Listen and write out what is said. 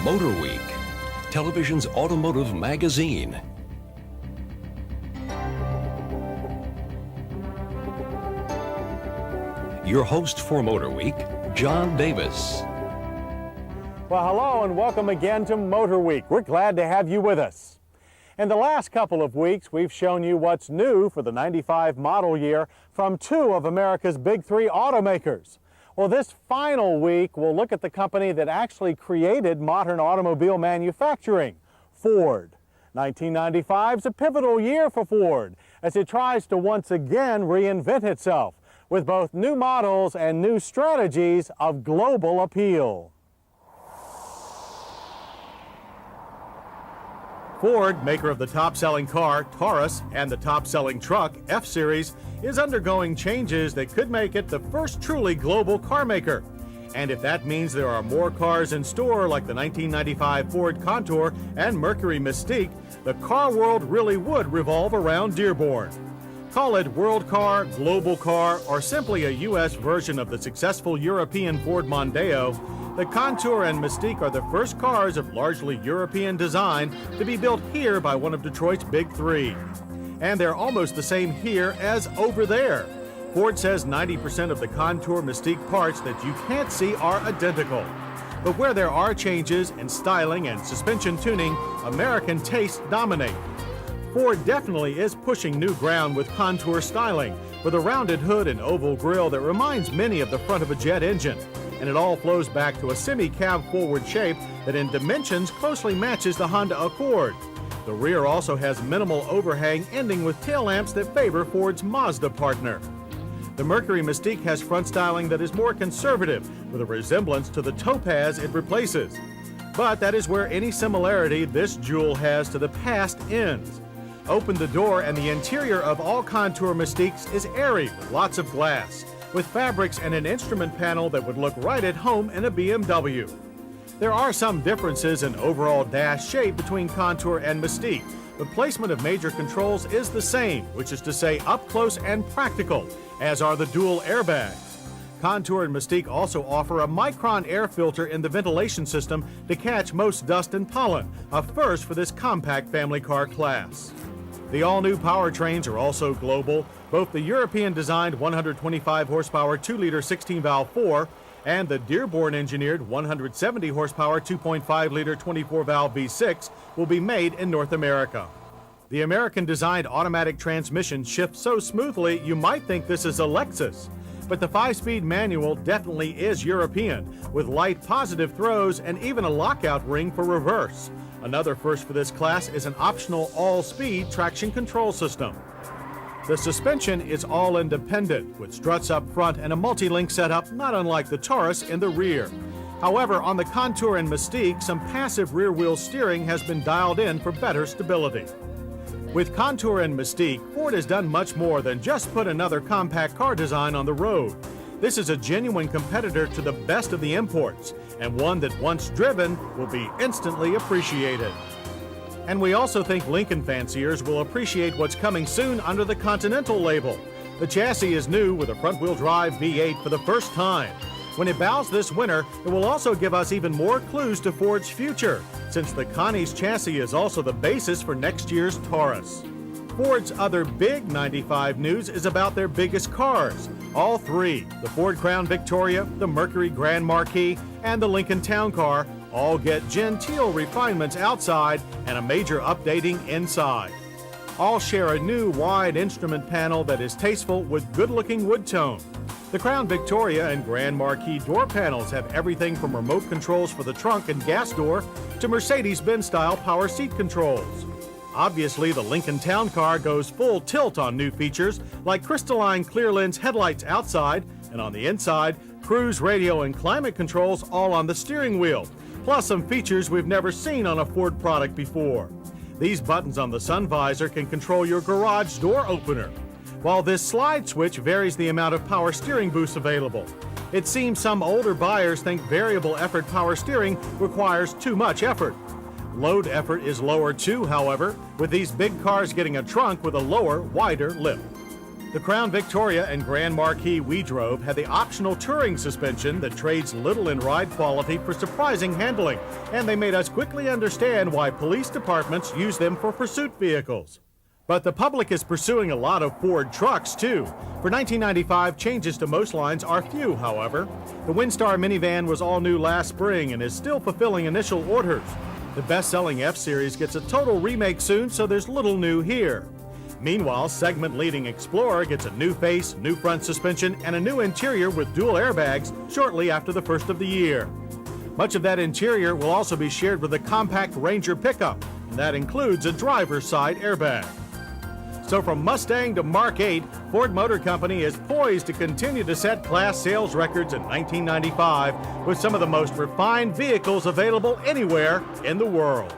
Motorweek, television's automotive magazine. Your host for Motorweek, John Davis. Well, hello and welcome again to Motorweek. We're glad to have you with us. In the last couple of weeks, we've shown you what's new for the 95 model year from two of America's big three automakers. Well, this final week, we'll look at the company that actually created modern automobile manufacturing, Ford. 1995 is a pivotal year for Ford as it tries to once again reinvent itself with both new models and new strategies of global appeal. Ford, maker of the top-selling car, Taurus, and the top-selling truck, F-Series, is undergoing changes that could make it the first truly global car maker. And if that means there are more cars in store like the 1995 Ford Contour and Mercury Mystique, the car world really would revolve around Dearborn. Call it World Car, Global Car, or simply a U.S. version of the successful European Ford Mondeo, the Contour and Mystique are the first cars of largely European design to be built here by one of Detroit's big three. And they're almost the same here as over there. Ford says 90% of the Contour Mystique parts that you can't see are identical. But where there are changes in styling and suspension tuning, American tastes dominate. Ford definitely is pushing new ground with Contour styling, with a rounded hood and oval grille that reminds many of the front of a jet engine. And it all flows back to a semi-cab forward shape that in dimensions closely matches the Honda Accord. The rear also has minimal overhang, ending with tail lamps that favor Ford's Mazda partner. The Mercury Mystique has front styling that is more conservative, with a resemblance to the Topaz it replaces. But that is where any similarity this jewel has to the past ends. Open the door and the interior of all Contour Mystiques is airy with lots of glass, with fabrics and an instrument panel that would look right at home in a BMW. There are some differences in overall dash shape between Contour and Mystique, but placement of major controls is the same, which is to say up close and practical, as are the dual airbags. Contour and Mystique also offer a micron air filter in the ventilation system to catch most dust and pollen, a first for this compact family car class. The all-new powertrains are also global. Both the European-designed 125 horsepower 2-liter 16-valve 4 and the Dearborn-engineered 170 horsepower 2.5-liter 24-valve V6 will be made in North America. The American-designed automatic transmission shifts so smoothly you might think this is a Lexus. But the 5-speed manual definitely is European, with light positive throws and even a lockout ring for reverse. Another first for this class is an optional all-speed traction control system. The suspension is all independent, with struts up front and a multi-link setup not unlike the Taurus in the rear. However, on the Contour and Mystique, some passive rear-wheel steering has been dialed in for better stability. With Contour and Mystique, Ford has done much more than just put another compact car design on the road. This is a genuine competitor to the best of the imports, and one that once driven will be instantly appreciated. And we also think Lincoln fanciers will appreciate what's coming soon under the Continental label. The chassis is new with a front-wheel drive V8 for the first time. When it bows this winter, it will also give us even more clues to Ford's future, since the Connie's chassis is also the basis for next year's Taurus. Ford's other big 95 news is about their biggest cars. All three, the Ford Crown Victoria, the Mercury Grand Marquis, and the Lincoln Town Car, all get genteel refinements outside and a major updating inside. All share a new wide instrument panel that is tasteful with good-looking wood tone. The Crown Victoria and Grand Marquis door panels have everything from remote controls for the trunk and gas door to Mercedes-Benz style power seat controls. Obviously, the Lincoln Town Car goes full tilt on new features like crystalline clear lens headlights outside, and on the inside, cruise radio and climate controls all on the steering wheel, plus some features we've never seen on a Ford product before. These buttons on the sun visor can control your garage door opener, while this slide switch varies the amount of power steering boosts available. It seems some older buyers think variable effort power steering requires too much effort. Load effort is lower too, however, with these big cars getting a trunk with a lower, wider lip. The Crown Victoria and Grand Marquis we drove had the optional touring suspension that trades little in ride quality for surprising handling, and they made us quickly understand why police departments use them for pursuit vehicles. But the public is pursuing a lot of Ford trucks, too. For 1995, changes to most lines are few, however. The Windstar minivan was all new last spring and is still fulfilling initial orders. The best-selling F-Series gets a total remake soon, so there's little new here. Meanwhile, segment-leading Explorer gets a new face, new front suspension, and a new interior with dual airbags shortly after the first of the year. Much of that interior will also be shared with a compact Ranger pickup, and that includes a driver's side airbag. So from Mustang to Mark 8, Ford Motor Company is poised to continue to set class sales records in 1995 with some of the most refined vehicles available anywhere in the world.